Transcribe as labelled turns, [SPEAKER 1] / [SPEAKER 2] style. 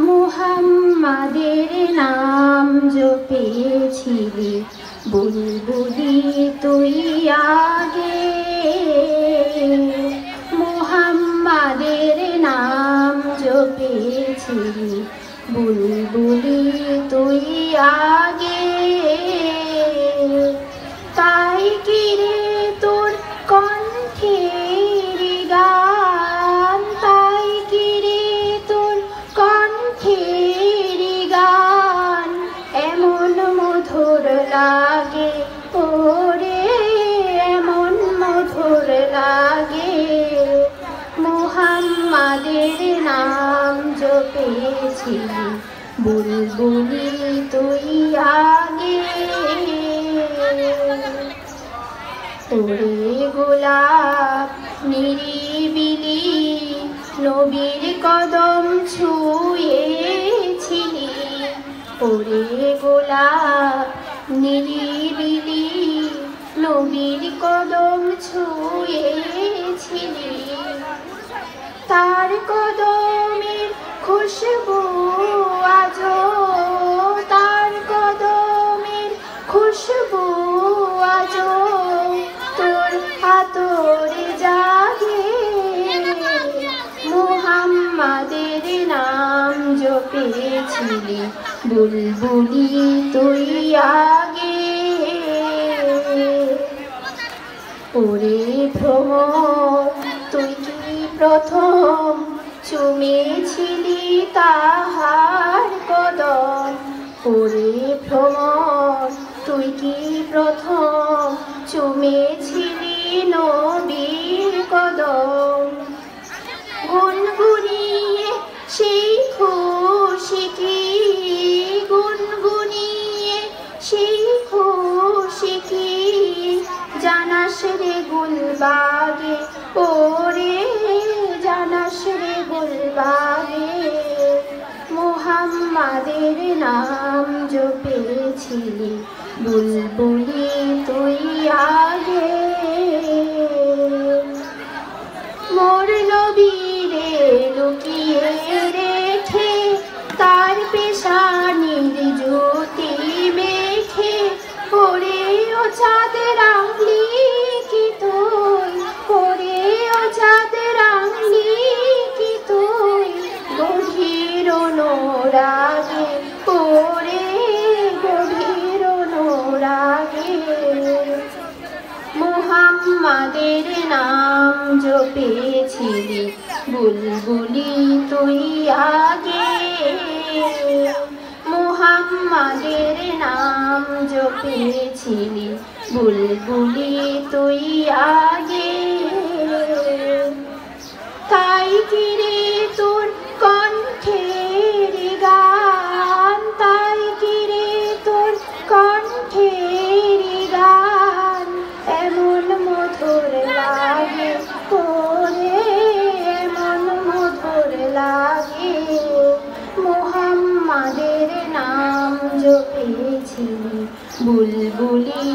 [SPEAKER 1] মুহাম্মাদের নাম জপেছিলি বুলবুলি তুই আগে, মুহাম্মাদের নাম জপেছিলি বুলবুলি তুই আগে। তাই কি রে তোর কণ্ঠের গান, তাই কি রে তোর কণ্ঠের গান এমন মধুর লাগে ওরে, এমন মধুর লাগে। মুহাম্মাদের নাম জপেছিলি বুলবুলি তুই আগে। ওরে গোলাপ নিরিবিলি নবীর কদম ছুঁয়েছিলি, ওরে গোলাপ নিরিবিলি নবীর কদম ছুঁয়েছিলি। তার কদমের খুশবু আজো, তার কদমের খুশবু আজো তোর আতরে জাগে। মুহাম্মাদের নাম জপেছিলি বুলবুলি তুই আগে। ওরে ভ্রমর তুই কি প্রথম চুমেছিলি তাহার কদম, ওরে ভ্রমর তুই কি প্রথম চুমেছিলি নবীর কদম। গুনগুনিয়ে সেই খুশি কি, গুনগুনিয়ে সেই খুশি কি জানাস রে গুলবাগে, ওরে জানাস রে গুলবাগে। মুহাম্মাদের নাম জপেছিলি বুলবুলি তুই আগে। মোর নবীরে লুকিয়ে রেখে তার পেশানির জ্যোতি মেখে, ওরে ও চাঁদের আংলি কি তুই, ওরে ও চাঁদের আংলি কি তুই গভীর অনুরাগে, ওরে গভীর অনুরাগে। মুহাম্মাদের নাম জপেছিলি বুলবুলি তুই আগে, মুহাম্মাদের নাম জপেছিলি বুলবুলি তুই আগে। তাই কি রে তোর কণ্ঠের গান, তাই কি রে তোর কণ্ঠের গান এমন মধুর লাগে ওরে, এমন মধুর লাগে। মুহাম্মাদের নাম জপেছিলি বুলবুলি